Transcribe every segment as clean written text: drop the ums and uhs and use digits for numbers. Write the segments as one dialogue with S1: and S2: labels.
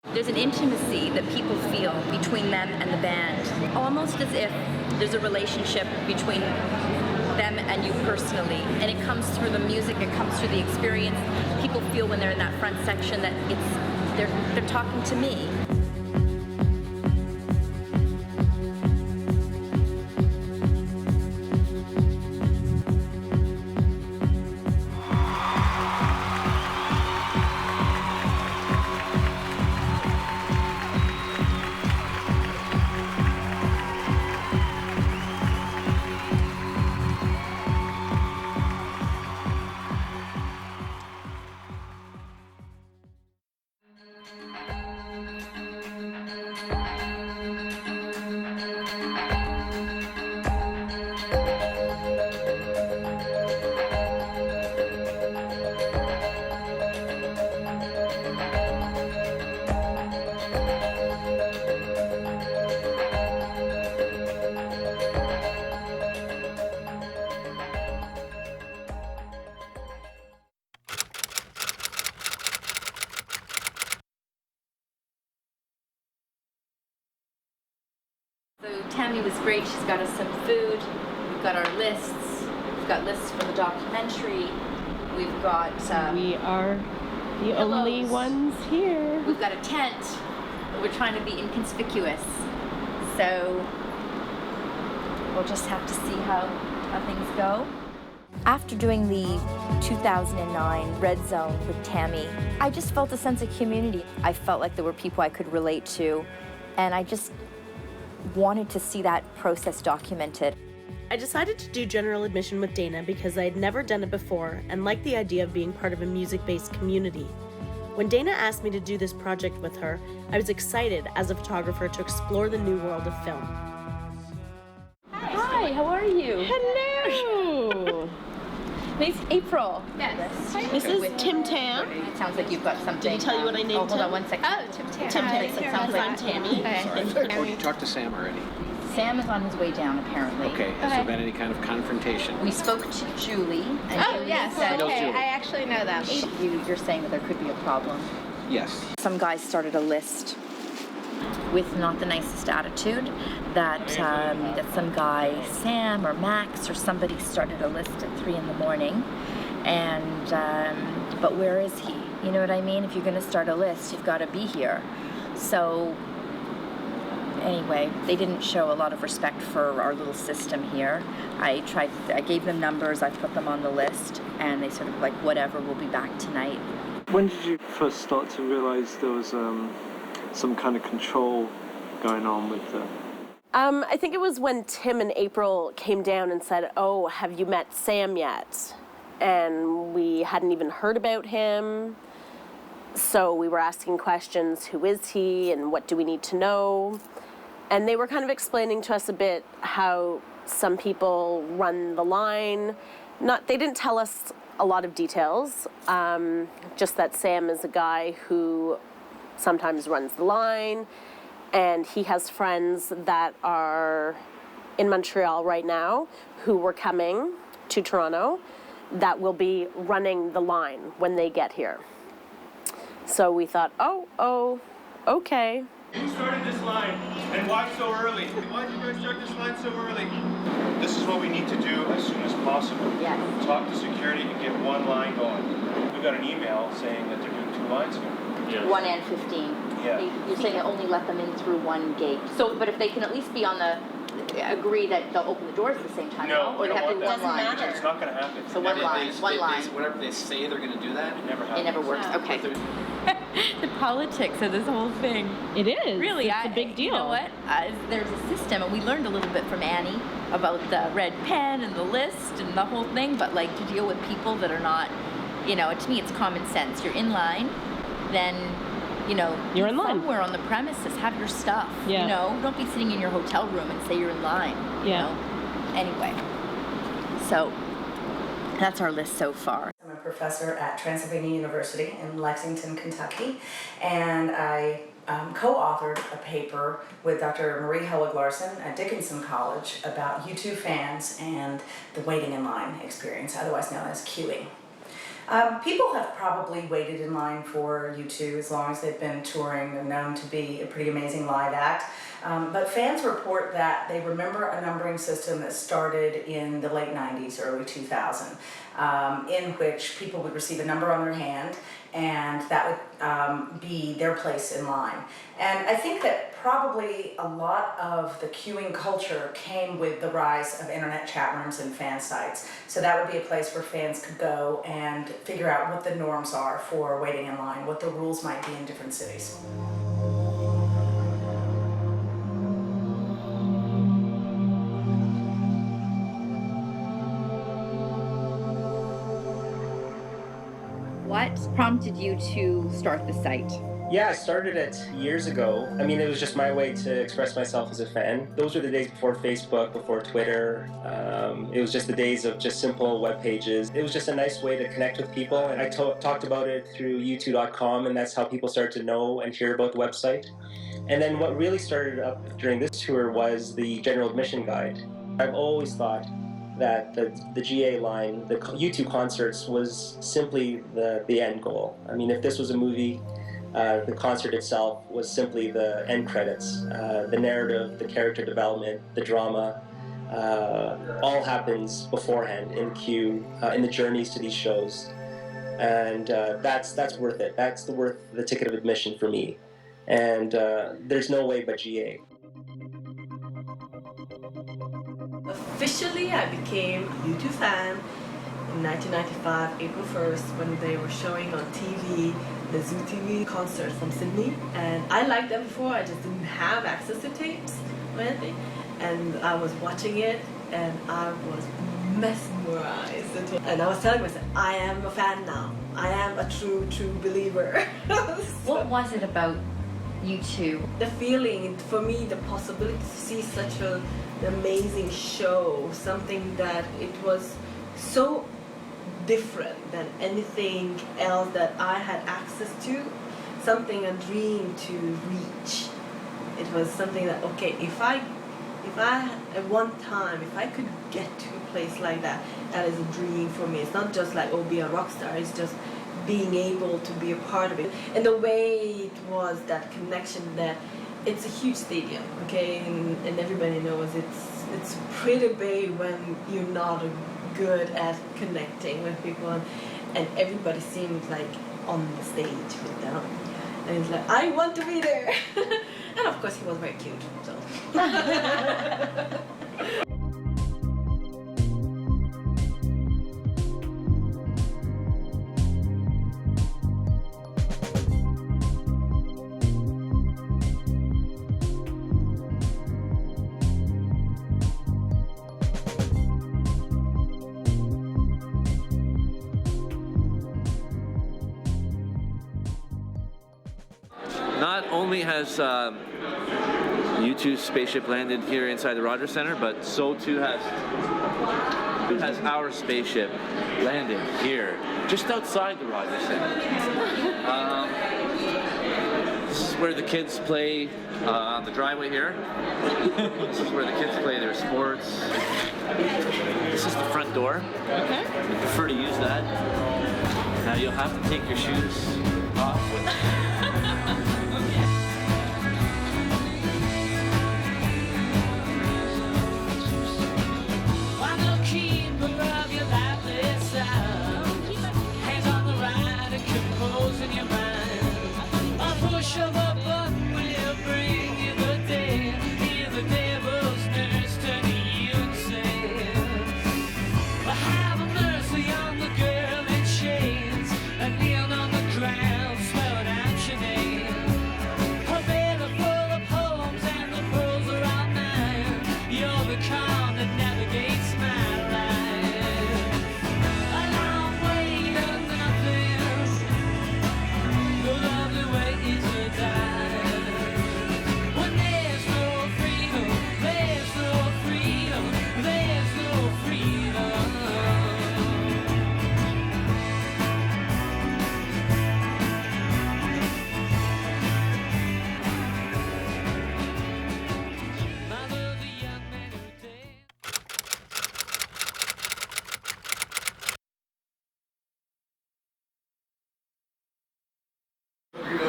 S1: There's an intimacy that people feel between them and the band, almost as if there's a relationship between them and you personally, and it comes through the music, it comes through the experience. People feel when they're in that front section that they're talking to me. So Tami was great. She's got us some food. We've got our lists. We've got lists for the documentary. We've got
S2: we are the
S1: pillows.
S2: only ones here.
S1: We've got a tent. We're trying to be inconspicuous. So we'll just have to see how things go. After doing the 2009 Red Zone with Tami, I just felt a sense of community. I felt like there were people I could relate to, and I just wanted to see that process documented.
S2: I decided to do general admission with Dayna because I had never done it before and liked the idea of being part of a music-based community. When Dayna asked me to do this project with her, I was excited as a photographer to explore the new world of film.
S1: Hi, how are you?
S2: Hello!
S1: Nice April.
S3: Yes.
S2: This is Tim Tam.
S1: It sounds like you've got something.
S2: Did he tell you what I named
S1: hold
S2: him?
S1: on 1 second.
S3: Oh, Tim Tam.
S2: Tim Tam,
S1: It sounds like
S2: I'm Tami.
S3: Okay.
S4: Oh, you talked to Sam already?
S1: Sam is on his way down, apparently.
S4: Okay, has there been any kind of confrontation?
S1: We spoke to Julie. And
S3: Oh,
S1: Julie
S3: yes.
S1: said
S3: Okay, I actually know them.
S1: you're saying that there could be a problem.
S4: Yes.
S1: Some guy started a list with not the nicest attitude, that some guy, Sam or Max or somebody, started a list at 3 in the morning. And, but where is he? You know what I mean? If you're going to start a list, you've got to be here. So, anyway, they didn't show a lot of respect for our little system here. I gave them numbers, I put them on the list, and they sort of like, whatever, we'll be back tonight.
S5: When did you first start to realize there was some kind of control going on with the...
S2: I think it was when Tim and April came down and said, "Oh, have you met Sam yet?" And we hadn't even heard about him. So we were asking questions, who is he and what do we need to know? And they were kind of explaining to us a bit how some people run the line. They didn't tell us a lot of details, just that Sam is a guy who sometimes runs the line, and he has friends that are in Montreal right now who were coming to Toronto that will be running the line when they get here. So we thought, oh, okay.
S6: Who started this line and why so early? Why did you guys start this line so early? This is what we need to do as soon as possible.
S1: Yes.
S6: Talk to security and get one line going. We got an email saying that they're doing 2 lines here.
S4: Yes.
S1: 1 and 15.
S6: Yeah.
S1: You're saying they only let them in through one gate. So, but if they can at least be on the, agree that they'll open the doors at the same time,
S6: No,
S1: or they have to do one line.
S6: It's not going to happen.
S1: So one line.
S4: Whatever they say they're going to do that, it never happens.
S1: It never works. Okay. The politics of this whole thing.
S2: It is.
S1: Really,
S2: it's a big deal.
S1: You know what? There's a system, and we learned a little bit from Annie about the red pen and the list and the whole thing, but like to deal with people that are not, to me it's common sense. You're in line, then,
S2: You're in line.
S1: somewhere on the premises, have your stuff.
S2: Yeah.
S1: Don't be sitting in your hotel room and say you're in line.
S2: Yeah.
S1: Anyway, so that's our list so far.
S7: I'm a professor at Transylvania University in Lexington, Kentucky, and I co-authored a paper with Dr. Marie Hellig-Larsen at Dickinson College about U2 fans and the waiting in line experience, otherwise known as queuing. People have probably waited in line for U2 as long as they've been touring. They're known to be a pretty amazing live act. But fans report that they remember a numbering system that started in the late 90s, early 2000, in which people would receive a number on their hand, and that would be their place in line. And I think that probably a lot of the queuing culture came with the rise of internet chat rooms and fan sites. So that would be a place where fans could go and figure out what the norms are for waiting in line, what the rules might be in different cities.
S1: What prompted you to start the site?
S3: Yeah, I started it years ago. I mean, it was just my way to express myself as a fan. Those were the days before Facebook, before Twitter. It was just the days of just simple web pages. It was just a nice way to connect with people. And I talked about it through u2.com, and that's how people started to know and hear about the website. And then what really started up during this tour was the general admission guide. I've always thought that the GA line, the U2 concerts, was simply the end goal. I mean, if this was a movie, the concert itself was simply the end credits. The narrative, the character development, the drama, all happens beforehand in the queue, in the journeys to these shows. And that's worth it. That's worth the ticket of admission for me. And there's no way but GA.
S8: Officially, I became a U2 fan in 1995, April 1st, when they were showing on TV the Zoo TV concert from Sydney. And I liked them before, I just didn't have access to tapes or anything. And I was watching it, and I was mesmerized. And I was telling myself, I am a fan now. I am a true believer.
S1: What was it about U2?
S8: The feeling, for me, the possibility to see such an amazing show, something that it was so different than anything else that I had access to, something a dream to reach. It was something that, okay, if I at one time, if I could get to a place like that, that is a dream for me. It's not just like, oh, be a rock star, it's just being able to be a part of it. And the way it was, that connection, that it's a huge stadium, okay, and everybody knows it's pretty big when you're not good at connecting with people, and everybody seemed like on the stage with them. And it's like, I want to be there. And of course he was very cute, so.
S9: Not only has U2's spaceship landed here inside the Rogers Center, but so too has our spaceship landed here, just outside the Rogers Center. This is where the kids play on the driveway here. This is where the kids play their sports. This is the front door. Okay. We prefer to use that. Now you'll have to take your shoes off.
S10: Have mercy on the girl in chains and kneel on the ground.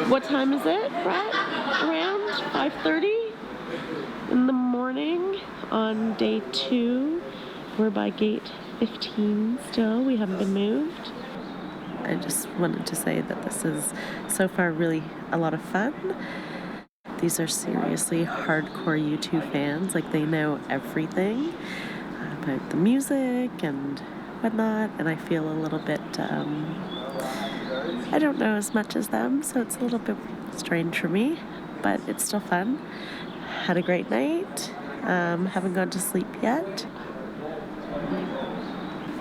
S2: What time is it, Brett? Around 5:30 in the morning on day 2. We're by gate 15 still. We haven't been moved. I just wanted to say that this is so far really a lot of fun. These are seriously hardcore U2 fans. Like, they know everything about the music and whatnot, and I feel a little bit, I don't know as much as them, so it's a little bit strange for me, but it's still fun. Had a great night. Haven't gone to sleep yet.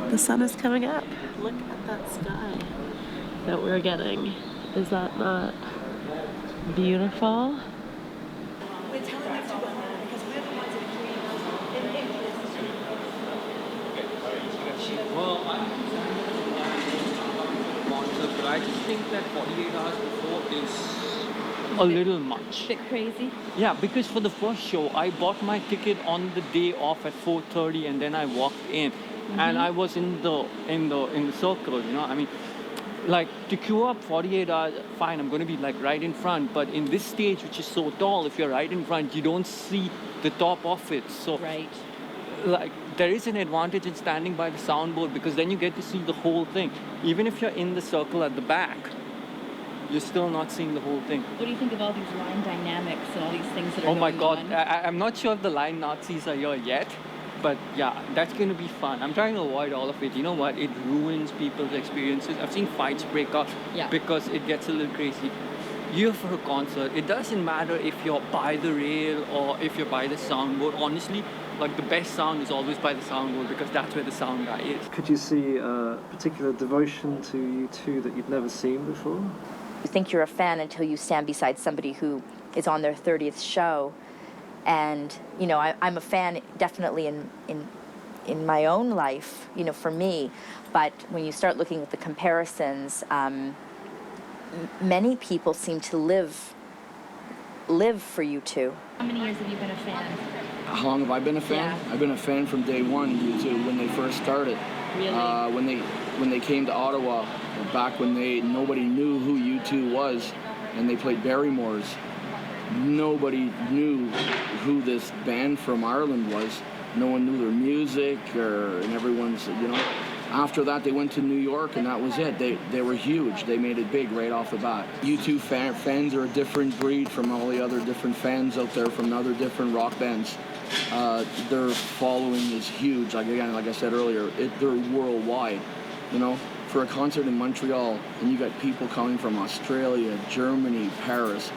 S2: The sun is coming up. Look at that sky that we're getting. Is that not beautiful?
S8: We're telling you to go now because we're the ones that
S10: Well, but I just think that 48 hours before is a little much.
S1: Bit crazy.
S10: Yeah, because for the first show, I bought my ticket on the day off at 4:30, and then I walked in, and I was in the circle. You know, I mean, like to queue up 48 hours, fine, I'm going to be like right in front. But in this stage, which is so tall, if you're right in front, you don't see the top of it. So
S1: Right.
S10: like there is an advantage in standing by the soundboard because then you get to see the whole thing. Even if you're in the circle at the back, you're still not seeing the whole thing.
S1: What do you think of all these line dynamics and all these things that are
S10: Oh my God,
S1: on?
S10: I'm not sure if the line Nazis are here yet, but yeah, that's going to be fun. I'm trying to avoid all of it. You know what? It ruins people's experiences. I've seen fights break out because it gets a little crazy. You're for a concert. It doesn't matter if you're by the rail or if you're by the soundboard. Honestly, like the best sound is always by the soundboard because that's where the sound guy is.
S5: Could you see a particular devotion to U2 that you'd never seen before?
S1: You think you're a fan until you stand beside somebody who is on their 30th show. And, you know, I'm a fan definitely in my own life, you know, for me. But when you start looking at the comparisons, many people seem to live for U2. How many years have you been a fan?
S11: How long have I been a fan?
S1: Yeah.
S11: I've been a fan from day one, U2, when they first started.
S1: Really?
S11: When they came to Ottawa, back when nobody knew who U2 was, and they played Barrymore's. Nobody knew who this band from Ireland was. No one knew their music, and everyone's, you know. After that, they went to New York, and that was it. They were huge. They made it big right off the bat. U2 fans are a different breed from all the other different fans out there from other different rock bands. Their following is huge. Like I said earlier, they're worldwide. You know, for a concert in Montreal, and you got people coming from Australia, Germany, Paris,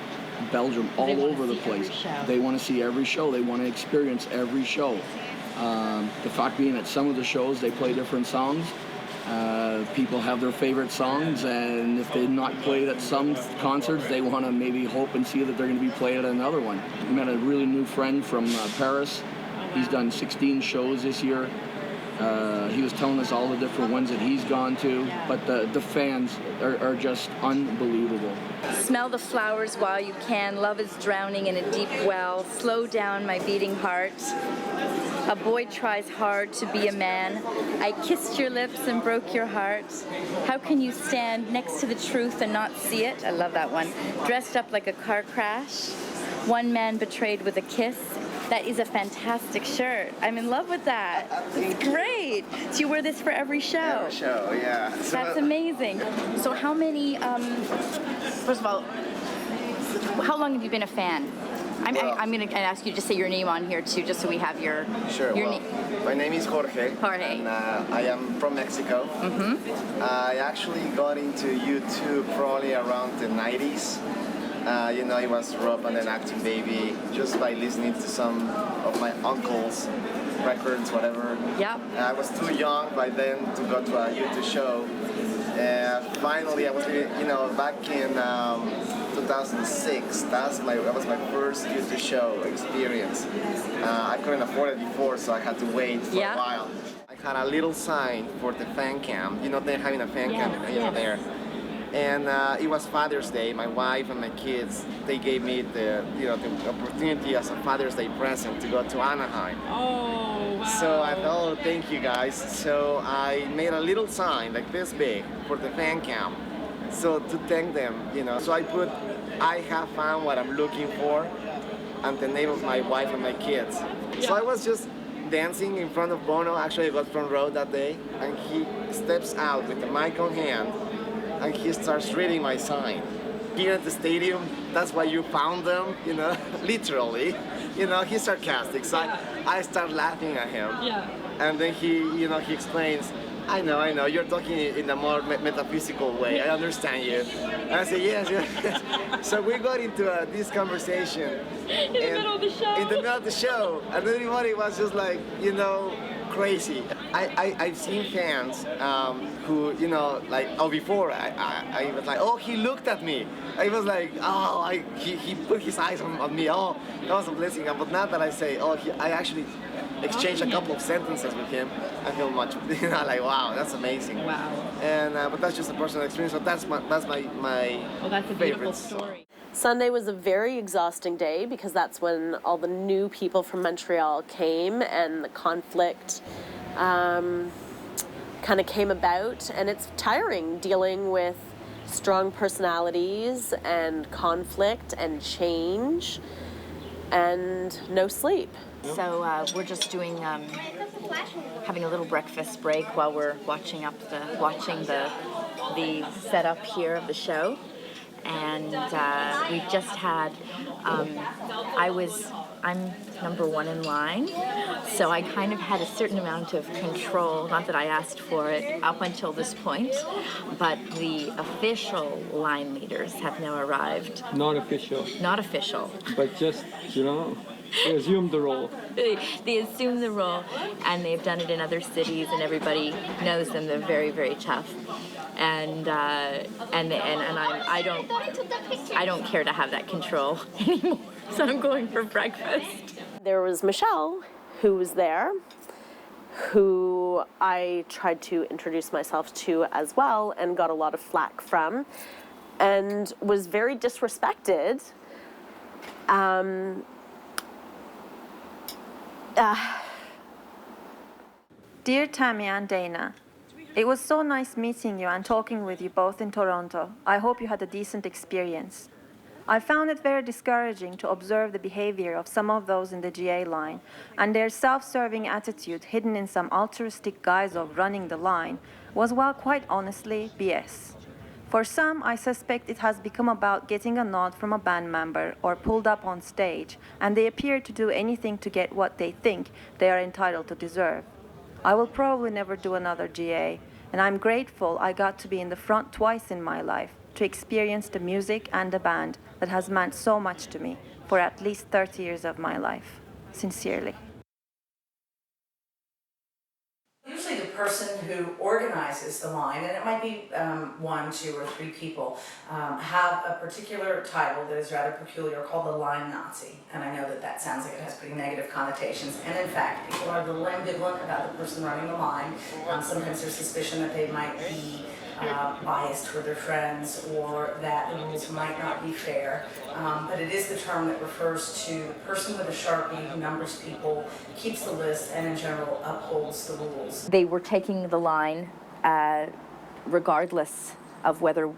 S11: Belgium, all over the place. They want to see every show. They want to experience every show. The fact being at some of the shows they play different songs. People have their favorite songs, and if they're not played at some concerts, they want to maybe hope and see that they're going to be played at another one. We met a really new friend from Paris. He's done 16 shows this year. He was telling us all the different ones that he's gone to, but the fans are just unbelievable.
S1: Smell the flowers while you can. Love is drowning in a deep well. Slow down my beating heart. A boy tries hard to be a man. I kissed your lips and broke your heart. How can you stand next to the truth and not see it? I love that one. Dressed up like a car crash. One man betrayed with a kiss. That is a fantastic shirt. I'm in love with that. It's great. So you wear this for every show?
S12: Every show, yeah.
S1: That's amazing. So how many, first of all, how long have you been a fan? I'm going to ask you to say your name on here too, just so we have your name.
S12: My name is Jorge.
S1: Jorge.
S12: And I am from Mexico. I actually got into U2 probably around the 90s. You know, I was Rob and an Acting Baby just by listening to some of my uncles' records, whatever.
S1: Yeah.
S12: I was too young by then to go to a U2 show. Finally, I was, you know, back in 2006. That was my first U2 show experience. I couldn't afford it before, so I had to wait for a while. I had a little sign for the fan cam. You know, they're having a fan cam there. And it was Father's Day. My wife and my kids, they gave me the opportunity as a Father's Day present to go to Anaheim.
S1: Oh, wow.
S12: So I thought, oh, thank you guys. So I made a little sign like this big for the fan cam. So to thank them, So I put, I have found what I'm looking for, and the name of my wife and my kids. So I was just dancing in front of Bono. Actually, I got front row that day, and he steps out with the mic on hand, and he starts reading my sign. Here at the stadium, that's why you found them, literally. He's sarcastic, so I start laughing at him. Yeah. And then he explains, I know, you're talking in a more metaphysical way. I understand you. And I say, yes. So we got into this conversation. In the middle of the show? In the middle of the show. And everybody was just like, crazy. I've seen fans who, before I was like, oh, he looked at me. I was like, oh, he put his eyes on me. Oh, that was a blessing. But now that I say, I actually exchanged a couple of sentences with him, I feel much, like, wow, that's amazing. Wow. And but that's just a personal experience. So that's my
S1: that's a beautiful story.
S2: Sunday was a very exhausting day because that's when all the new people from Montreal came and the conflict kind of came about, and it's tiring dealing with strong personalities and conflict and change and no sleep.
S1: So we're just doing, having a little breakfast break while we're watching the setup here of the show. And we've just had, I'm number one in line, so I kind of had a certain amount of control, not that I asked for it up until this point, but the official line leaders have now arrived.
S10: Not official.
S1: Not official.
S10: But just, they assumed the role.
S1: They assume the role, and they've done it in other cities, and everybody knows them. They're very, very tough. And I don't care to have that control anymore. So I'm going for breakfast.
S2: There was Michelle, who was there, who I tried to introduce myself to as well and got a lot of flack from, and was very disrespected.
S13: Dear Tami and Dayna, it was so nice meeting you and talking with you both in Toronto. I hope you had a decent experience. I found it very discouraging to observe the behavior of some of those in the GA line, and their self-serving attitude hidden in some altruistic guise of running the line was, well, quite honestly, BS. For some, I suspect it has become about getting a nod from a band member or pulled up on stage, and they appear to do anything to get what they think they are entitled to deserve. I will probably never do another GA, and I'm grateful I got to be in the front twice in my life to experience the music and the band that has meant so much to me for at least 30 years of my life. Sincerely.
S7: Usually the person who organizes the line, and it might be 1, 2, or 3 people, have a particular title that is rather peculiar called the line Nazi. And I know that sounds like it has pretty negative connotations. And in fact, people are a little ambivalent about the person running the line. Sometimes there's suspicion that they might be biased toward their friends, or that the rules might not be fair. But it is the term that refers to the person with a Sharpie who numbers people, keeps the list, and in general upholds the rules.
S1: They were taking the line regardless of whether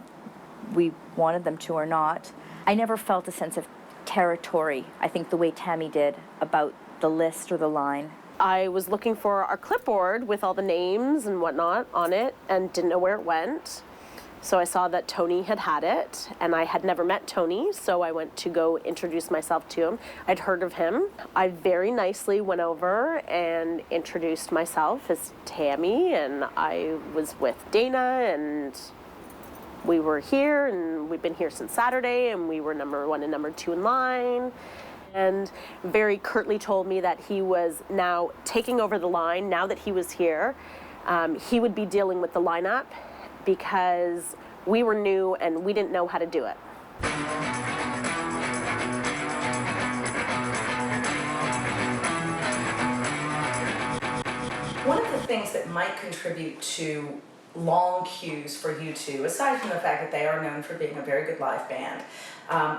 S1: we wanted them to or not. I never felt a sense of territory, I think the way Tami did, about the list or the line.
S2: I was looking for our clipboard with all the names and whatnot on it and didn't know where it went. So I saw that Tony had it, and I had never met Tony, so I went to go introduce myself to him. I'd heard of him. I very nicely went over and introduced myself as Tami, and I was with Dayna, and we were here, and we've been here since Saturday, and we were number 1 and number 2 in line. And very curtly told me that he was now taking over the line. Now that he was here, he would be dealing with the lineup because we were new and we didn't know how to do it.
S7: One of the things that might contribute to long cues for U2, aside from the fact that they are known for being a very good live band,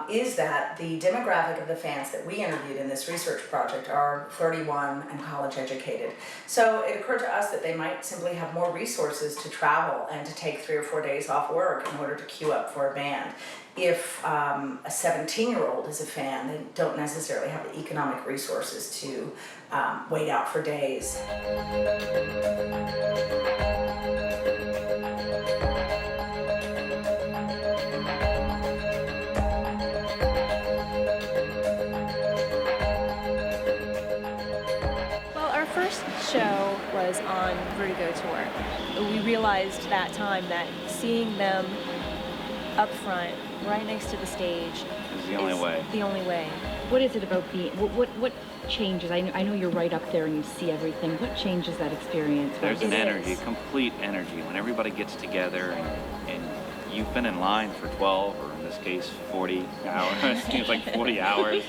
S7: is that the demographic of the fans that we interviewed in this research project are 31 and college educated. So it occurred to us that they might simply have more resources to travel and to take 3 or 4 days off work in order to queue up for a band. If a 17-year-old is a fan, they don't necessarily have the economic resources to wait out for days.
S14: Show was on Vertigo Tour. We realized that time that seeing them up front, right next to the stage,
S15: is the only way.
S14: The only way.
S16: What is it about being? What changes? I know you're right up there and you see everything. What changes that experience?
S15: There's an energy, complete energy, when everybody gets together and you've been in line for 12, or in this case 40 hours. It seems like 40 hours.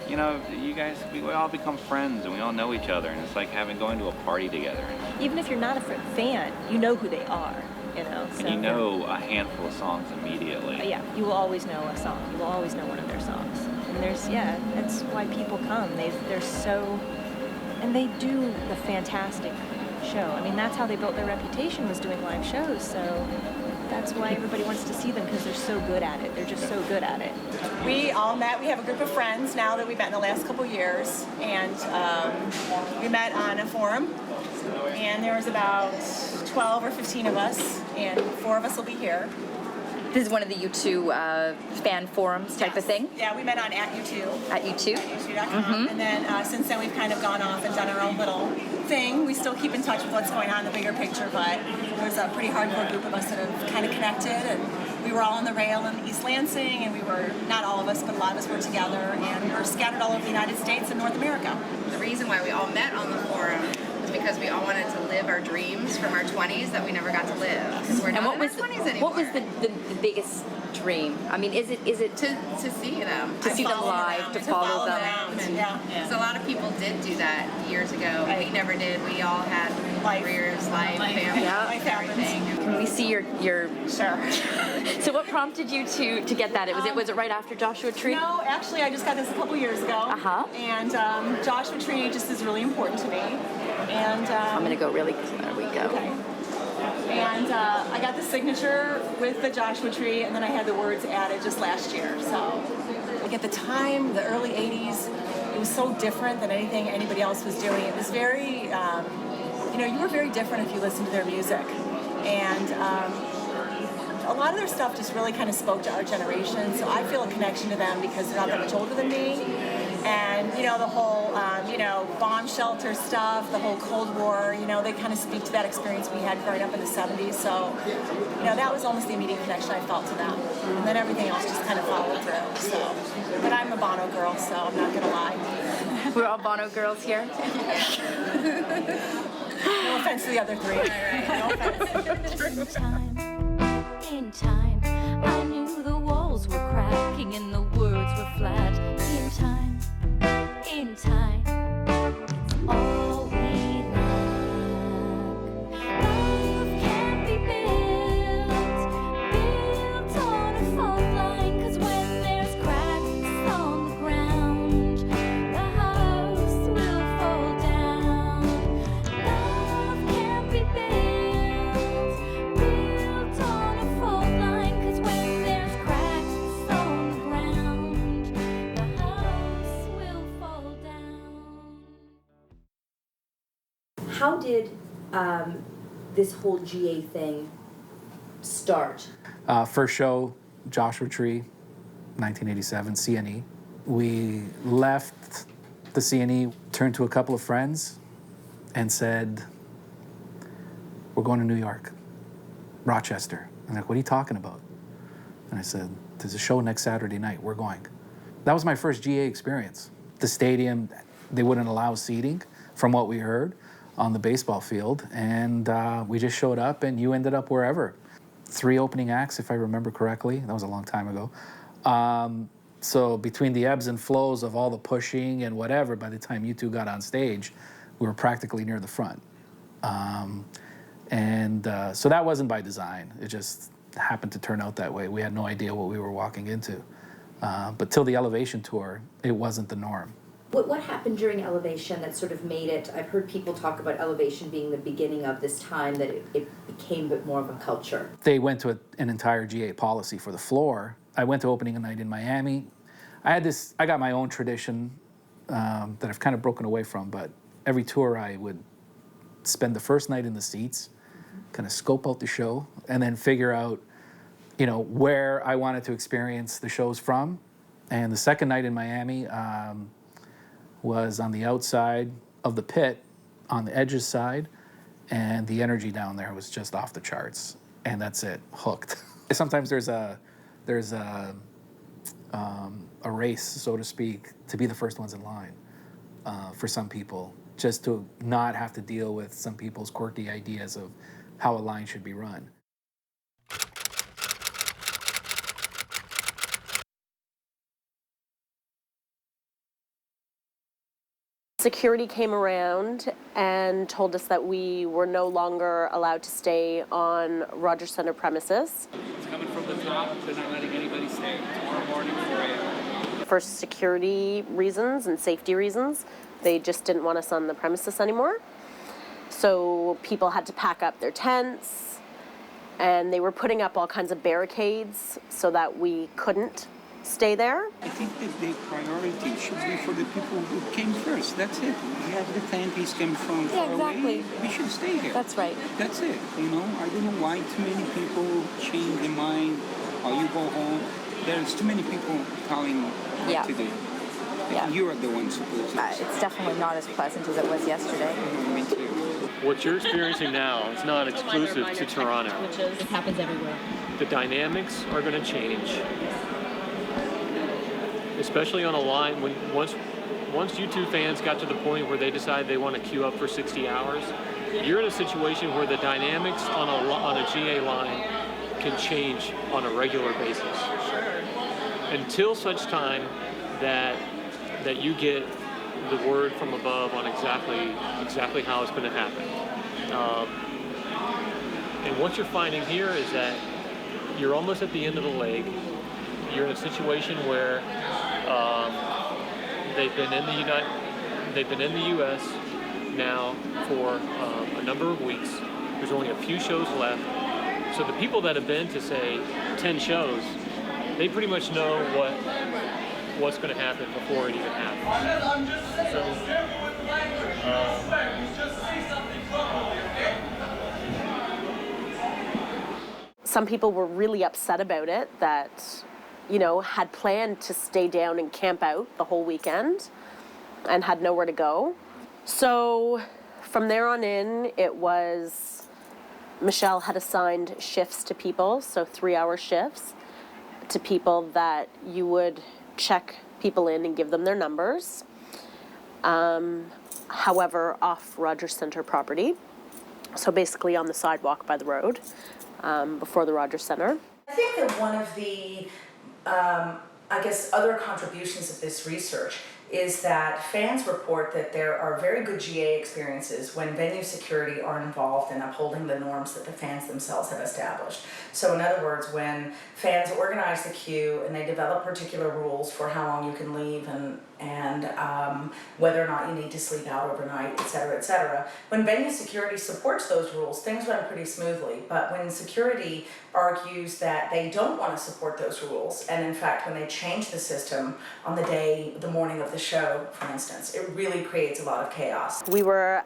S15: You know, you guys, we all become friends and we all know each other, and it's like going to a party together.
S14: Even if you're not a fan, you know who they are, you know.
S15: And you know a handful of songs immediately.
S14: Yeah, you will always know a song. You will always know one of their songs. And that's why people come. They're so, and they do the fantastic show. I mean, that's how they built their reputation, was doing live shows. So that's why everybody wants to see them, because they're so good at it. They're just so good at it.
S17: We all met. We have a group of friends now that we've met in the last couple years, and we met on a forum, and there was about 12 or 15 of us, and 4 of us will be here.
S1: This is one of the U2 fan forums type of thing?
S17: Yeah, we met on at U2.
S1: At U2?
S17: U2.com. And then since then we've kind of gone off and done our own little thing. We still keep in touch with what's going on in the bigger picture, but there's a pretty hardcore group of us that have kind of connected, and we were all on the rail in East Lansing, and we were, not all of us, but a lot of us were together, and we were scattered all over the United States and North America.
S18: The reason why we all met on the forum was because we all wanted to live our dreams from our 20s that we never got to live. Because we're not in our 20s anymore.
S1: What was the biggest dream? I mean, is it
S18: to see them,
S1: to see them live, to follow them?
S18: Yeah. So a lot of people did do that years ago. We never did. We all had careers, life, family, everything.
S1: Can we see your?
S17: Sure.
S1: So what prompted you to get that? Was it right after Joshua Tree?
S17: No, actually, I just got this a couple years ago. And Joshua Tree just is really important to me. And
S1: I'm gonna go really. There we go.
S17: Okay. And I got the signature with the Joshua Tree, and then I had the words added just last year. So, like at the time, the early '80s, it was so different than anything anybody else was doing. It was very, you were very different if you listened to their music, and a lot of their stuff just really kind of spoke to our generation. So I feel a connection to them because they're not that much older than me. And, the whole, bomb shelter stuff, the whole Cold War, they kind of speak to that experience we had growing up in the 70s. So, that was almost the immediate connection I felt to them. And then everything else just kind of followed through. So, but I'm a Bono girl, so I'm not going to lie.
S1: We're all Bono girls here.
S17: No offense to the other 3. No offense.
S19: In time, I knew the walls were cracking and the words were flat. In time, it's all we lack. Love can't be built on a fault line. 'Cause when there's cracks on the ground, the house will fall down. Love can't be built on a fault line. 'Cause when there's cracks on the ground, the house will fall down.
S20: How did this whole GA thing start?
S21: First show, Joshua Tree, 1987, CNE. We left the CNE, turned to a couple of friends, and said, we're going to New York, Rochester. And they're like, what are you talking about? And I said, there's a show next Saturday night, we're going. That was my first GA experience. The stadium, they wouldn't allow seating, from what we heard, on the baseball field. And we just showed up, and you ended up wherever. 3 opening acts, if I remember correctly. That was a long time ago. So between the ebbs and flows of all the pushing and whatever, by the time you 2 got on stage, we were practically near the front. And so that wasn't by design. It just happened to turn out that way. We had no idea what we were walking into. But till the Elevation tour, it wasn't the norm.
S20: What happened during Elevation that sort of made it, I've heard people talk about Elevation being the beginning of this time that it became a bit more of a culture.
S21: They went to an entire GA policy for the floor. I went to opening a night in Miami. I got my own tradition that I've kind of broken away from, but every tour I would spend the first night in the seats, kind of scope out the show, and then figure out, where I wanted to experience the shows from. And the second night in Miami was on the outside of the pit, on the edges side, and the energy down there was just off the charts. And that's it, hooked. Sometimes there's a race, so to speak, to be the first ones in line for some people, just to not have to deal with some people's quirky ideas of how a line should be run.
S2: Security came around and told us that we were no longer allowed to stay on Rogers Center premises.
S10: It's coming from the top. They're not letting anybody stay. Tomorrow morning, 4 a.m.
S2: For security reasons and safety reasons, they just didn't want us on the premises anymore. So people had to pack up their tents, and they were putting up all kinds of barricades so that we couldn't stay there.
S6: I think that the priority should be for the people who came first. That's it. We have the families came from far away. We should stay here.
S2: That's right.
S6: That's it. I don't know why too many people change their mind or you go home. There's too many people telling what to do.
S22: Yeah.
S6: You are the one supposed to.
S22: It's definitely not as pleasant as it was yesterday.
S6: Me too.
S23: What you're experiencing now is not exclusive to Toronto.
S16: It happens everywhere.
S23: The dynamics are going to change, especially on a line when once U2 fans got to the point where they decide they want to queue up for 60 hours, you're in a situation where the dynamics on a GA line can change on a regular basis. Until such time that you get the word from above on exactly how it's going to happen. And what you're finding here is that you're almost at the end of the leg. You're in a situation where they've been in the U.S. now for a number of weeks. There's only a few shows left. So the people that have been to, say, 10 shows, they pretty much know what's going to happen before it even happens.
S2: Some people were really upset about it, that, had planned to stay down and camp out the whole weekend and had nowhere to go. So from there on in, it was, Michelle had assigned shifts to people, so 3-hour shifts to people that you would check people in and give them their numbers. However, off Rogers Center property, so basically on the sidewalk by the road, before the Rogers Center.
S7: I think that one of the, other contributions of this research is that fans report that there are very good GA experiences when venue security are involved in upholding the norms that the fans themselves have established. So in other words, when fans organize the queue and they develop particular rules for how long you can leave and whether or not you need to sleep out overnight, et cetera, when venue security supports those rules, things run pretty smoothly. But when security argues that they don't want to support those rules, and in fact when they change the system on the morning of the show, for instance, it really creates a lot of chaos.
S2: We were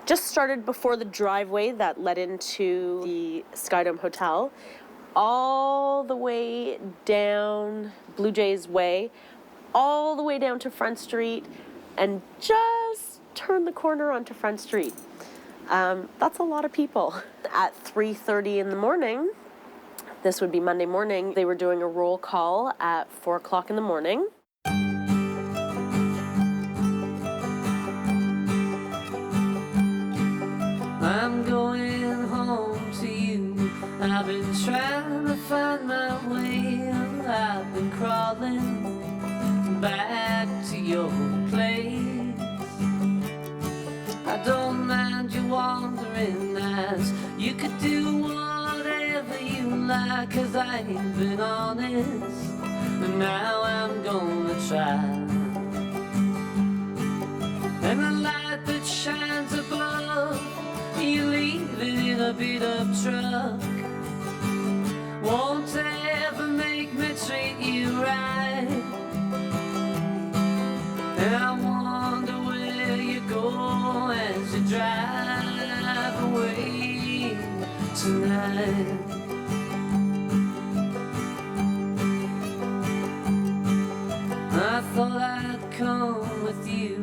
S2: just started before the driveway that led into the Skydome Hotel, all the way down Blue Jays Way, all the way down to Front Street, and just turn the corner onto Front Street. That's a lot of people. At 3:30 in the morning, this would be Monday morning, they were doing a roll call at 4 o'clock in the morning.
S24: I'm going home to you. I've been trying to find my way. I've been crawling back to your place. I don't mind you wandering now. You could do whatever you like, 'cause I ain't been honest, and now I'm gonna try. And the light that shines above, you leave it in a beat-up truck, won't ever make me treat you right. And I wonder where you go as you drive away tonight. I thought I'd come with you,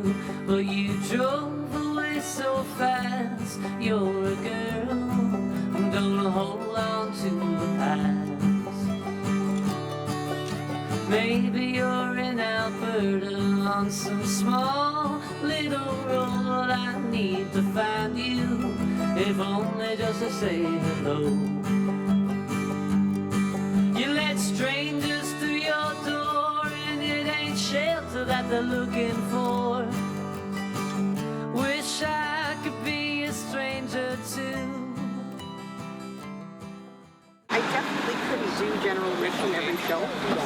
S24: but you drove away so fast. You're a girl, don't hold on to the past. Maybe you're in Alberta on some small little road. I need to find you, if only just to say hello. You let strangers through your door, and it ain't shelter that they're looking for. Wish I could be a stranger too.
S3: I definitely couldn't do general admission every show,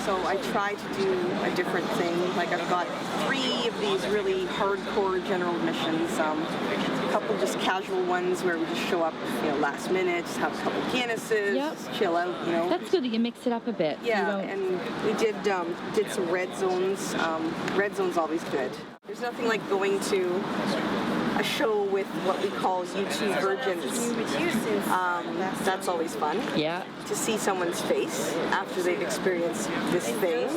S3: so I try to do a different thing. Like I've got 3 of these really hardcore general admissions, a couple just casual ones where we just show up, last minute, just have a couple Guinnesses, just chill out,
S16: That's good that you mix it up a bit.
S3: Yeah, and we did some red zones. Red zone's always good. There's nothing like going to a show with what we call YouTube virgins. That's always fun.
S16: Yeah.
S3: To see someoe's face after they've experienced this thing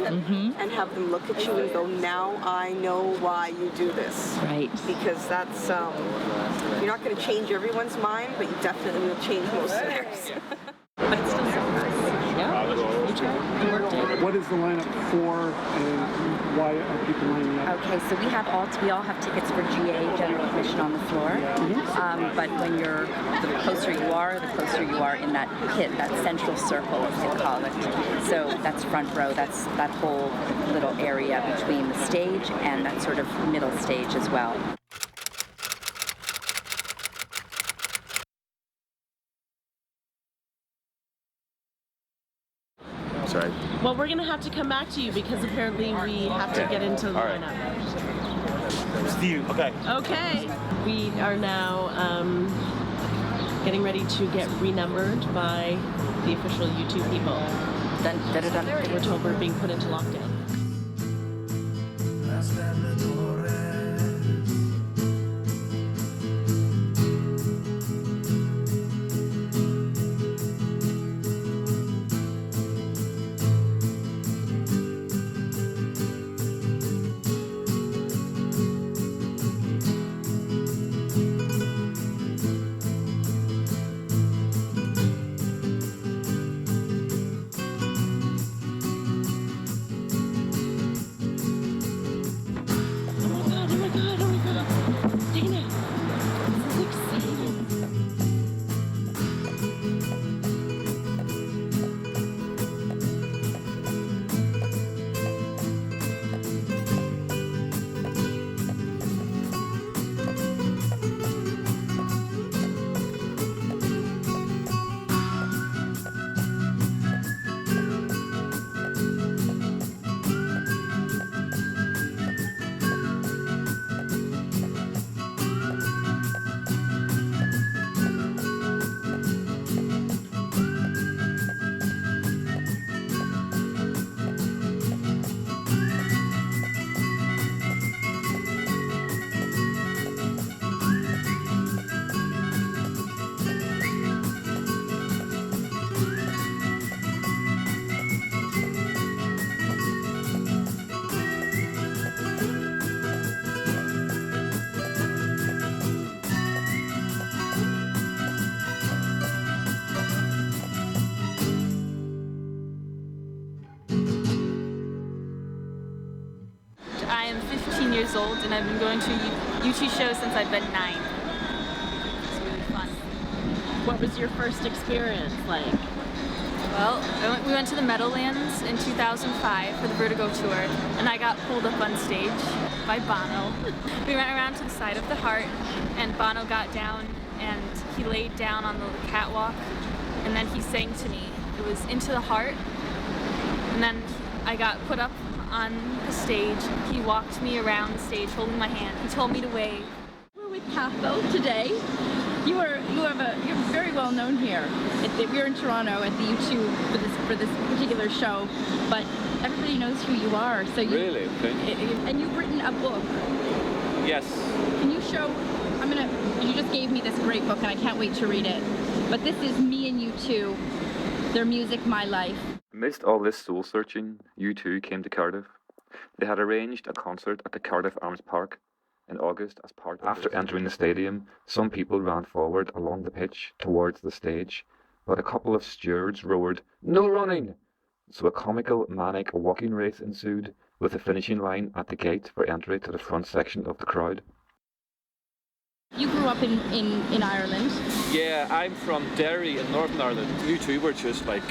S3: and have them look at you and go, now I know why you do this.
S16: Right.
S3: Because that's, you're not going to change everyone's mind, but you definitely will change most of theirs. But it's still so nice.
S4: What is the lineup for, and why are people lining up?
S22: Okay, so we all have tickets for GA general admission on the floor. But when the closer you are in that pit, that central circle, as they call it. So that's front row. That's that whole little area between the stage and that sort of middle stage as well.
S12: Sorry.
S2: Well, we're going to have to come back to you because apparently we have to get into the lineup.
S8: Steve, okay.
S2: Okay. We are now getting ready to get renumbered by the official YouTube people. Dun, dun, dun, dun. We're told we're being put into lockdown.
S9: I am 15 years old and I've been going to YouTube shows since I've been 9. It's really fun.
S2: What was your first experience like?
S9: Well, we went to the Meadowlands in 2005 for the Vertigo tour, and I got pulled up on stage by Bono. We went around to the side of the heart, and Bono got down and he laid down on the catwalk, and then he sang to me. It was Into the Heart. And then I got put up on the stage. He walked me around the stage holding my hand. He told me to wave.
S16: We're with Cathal today. You're very well known here. We're in Toronto at the U2 for this particular show, but everybody knows who you are. So
S5: Really? Okay.
S16: And you've written a book.
S5: Yes.
S16: Can you show? You just gave me this great book, and I can't wait to read it. But this is Me and U2, Their Music, My Life.
S5: Amidst all this soul searching, U2 came to Cardiff. They had arranged a concert at the Cardiff Arms Park in August as part of After entering the stadium, some people ran forward along the pitch towards the stage, but a couple of stewards roared, "No running!" So a comical, manic walking race ensued, with the finishing line at the gate for entry to the front section of the crowd.
S16: You grew up in Ireland.
S5: Yeah, I'm from Derry in Northern Ireland.
S11: U2 were just like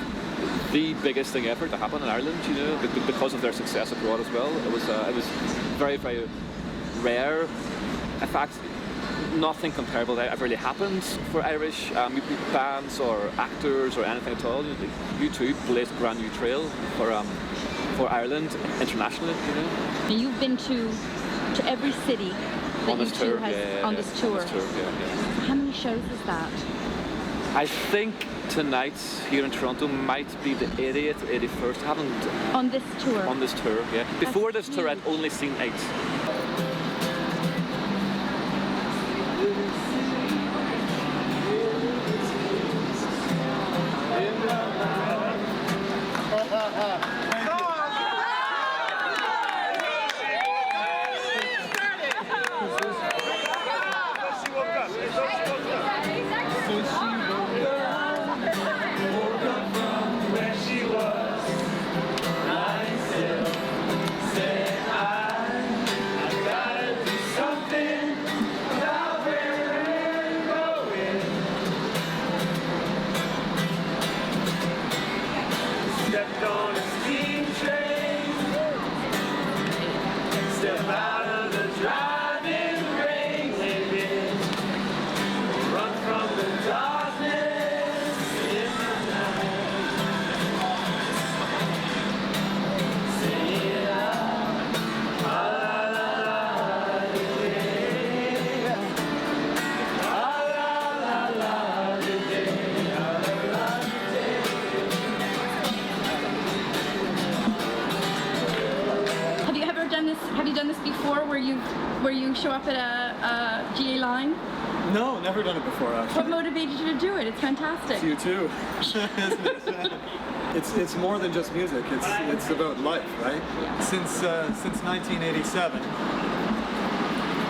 S11: the biggest thing ever to happen in Ireland, you know, because of their success abroad as well. It was very, very rare. In fact, nothing comparable that ever really happened for Irish bands or actors or anything at all. U2 blazed a brand new trail for Ireland internationally, you know.
S16: And you've been to every city that
S11: on this
S16: U2
S11: tour,
S16: has
S11: yeah,
S16: on this tour.
S11: Yeah.
S16: How many shows is that?
S11: I think tonight here in Toronto might be the 80th, 81st. I haven't
S16: on this tour.
S11: On this tour, yeah. Before this tour, I'd only seen 8.
S16: Have you done this before, where you show up at a GA line?
S4: No, never done it before, actually.
S16: What motivated you to do it? It's fantastic.
S4: It's you too, isn't it? It's more than just music. It's about life, right? Yeah. Since 1987,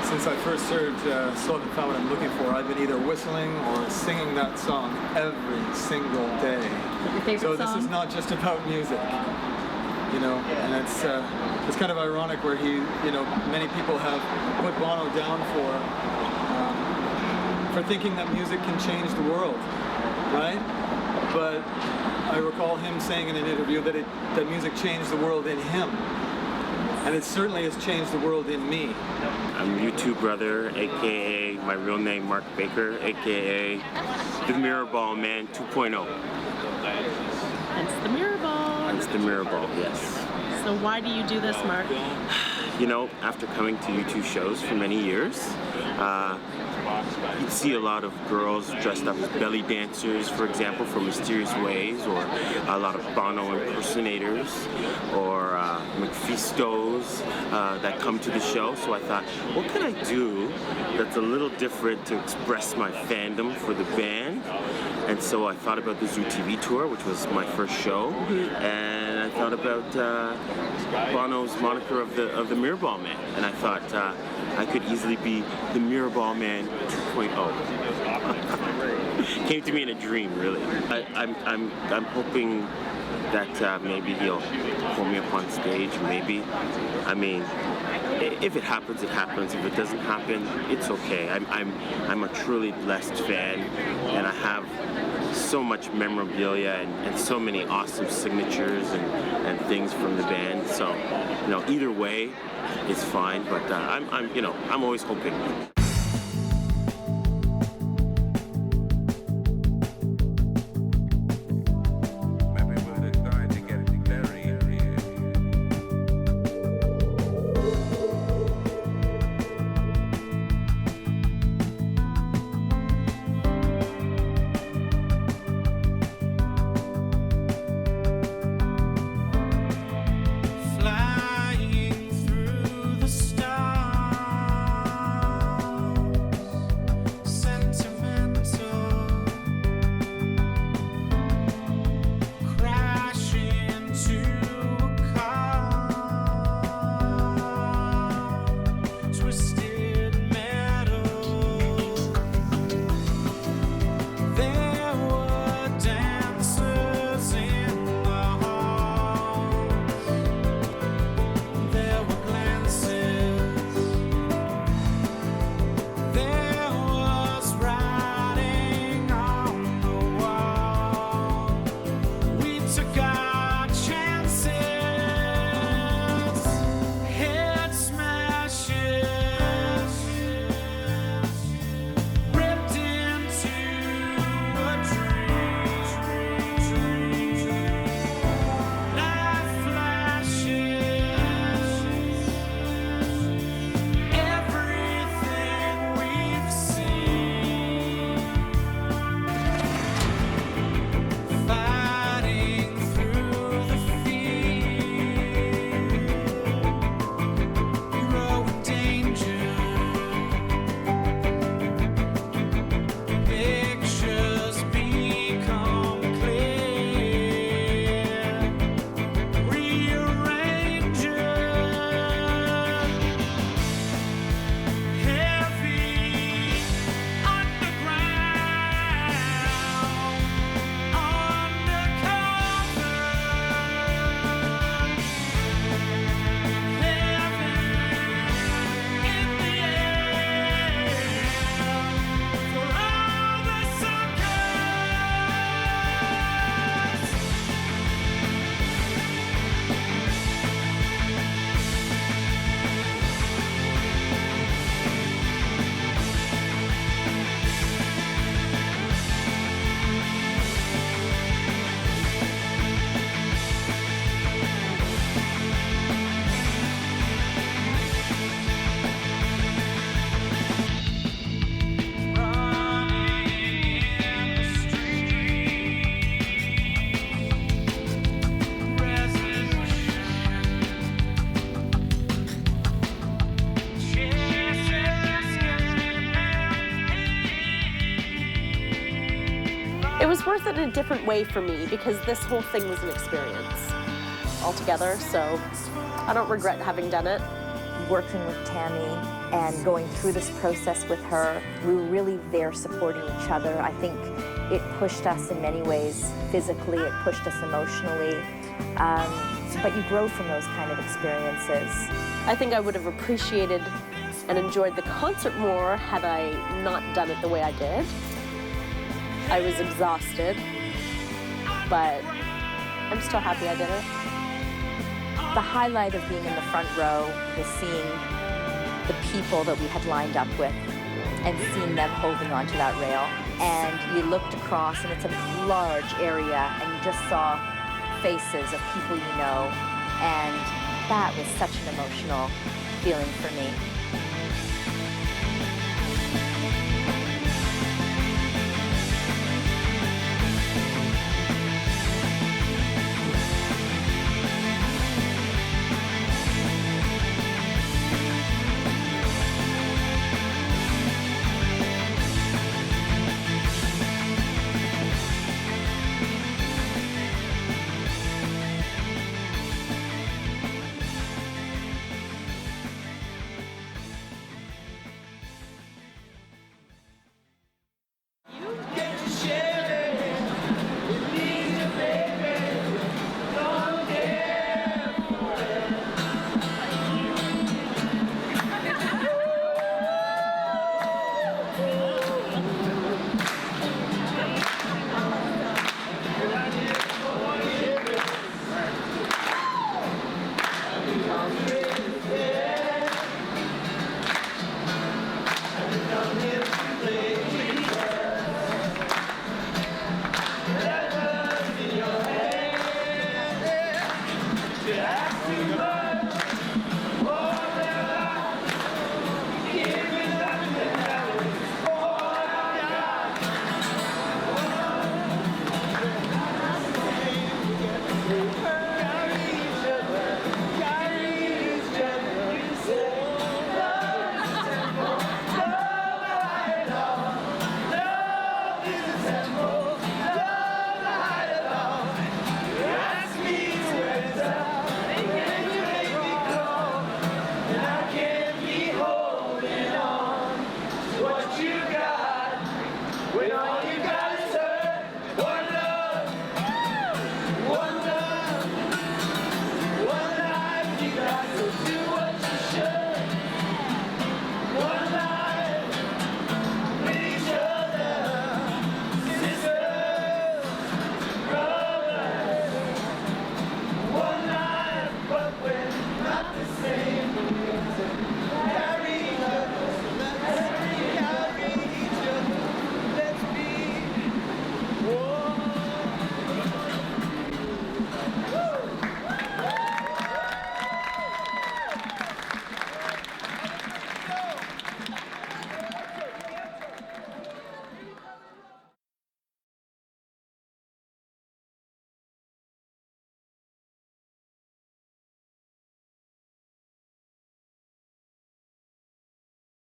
S4: since I first heard "So Haven't Found What I'm Looking For," I've been either whistling or singing that song every single day.
S16: Your favorite
S4: so
S16: song?
S4: This is not just about music, you know. And it's kind of ironic where many people have put Bono down for thinking that music can change the world, right? But I recall him saying in an interview that music changed the world in him. And it certainly has changed the world in me.
S13: I'm U2 brother, aka my real name Mark Baker, aka the Mirrorball Man 2.0.
S2: It's the Mirrorball.
S13: It's the Mirrorball, yes.
S2: So why do you do this, Mark?
S13: You know, after coming to U2 shows for many years, you'd see a lot of girls dressed up as belly dancers, for example, for Mysterious Ways, or a lot of Bono impersonators, or McPhistos that come to the show. So I thought, what can I do that's a little different to express my fandom for the band? And so I thought about the Zoo TV tour, which was my first show, and I thought about Bono's moniker of the Mirrorball Man, and I thought I could easily be the Mirrorball Man 2.0. Came to me in a dream, really. I'm hoping that maybe he'll pull me up on stage. Maybe, I mean, if it happens, it happens. If it doesn't happen, it's okay. I'm a truly blessed fan, and I have so much memorabilia and so many awesome signatures and things from the band. So, you know, either way, it's fine. But I'm always hoping.
S2: it a different way for me because this whole thing was an experience altogether, so I don't regret having done it.
S1: Working with Tami and going through this process with her, we were really there supporting each other. I think it pushed us in many ways physically, it pushed us emotionally, but you grow from those kind of experiences.
S2: I think I would have appreciated and enjoyed the concert more had I not done it the way I did. I was exhausted, but I'm still happy I did it.
S1: The highlight of being in the front row was seeing the people that we had lined up with and seeing them holding onto that rail. And you looked across, and it's a large area, and you just saw faces of people you know, and that was such an emotional feeling for me.
S19: Yeah.